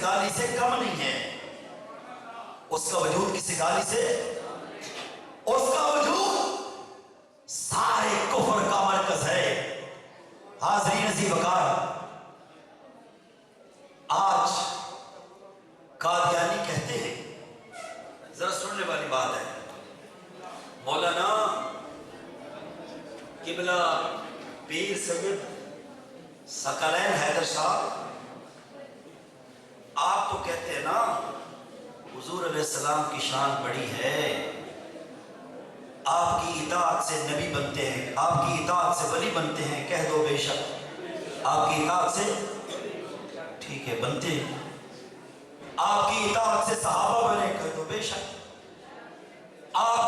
گالی سے کم نہیں ہے، اس کا وجود کسی گالی سے، اس کا وجود سارے کفر کا مرکز ہے۔ حاضرین عزیز وقار، آج قادیانی کہتے ہیں، ذرا سننے والی بات ہے، مولانا قبلہ پیر سید ثقلین حیدر صاحب، آپ تو کہتے ہیں نا حضور علیہ السلام کی شان بڑی ہے، آپ کی اطاعت سے نبی بنتے ہیں، آپ کی اطاعت سے ولی بنتے ہیں، کہہ دو بے شک آپ کی اطاعت سے، ٹھیک ہے بنتے ہیں، آپ کی اطاعت سے صحابہ بنے، کہہ دو بے شک آپ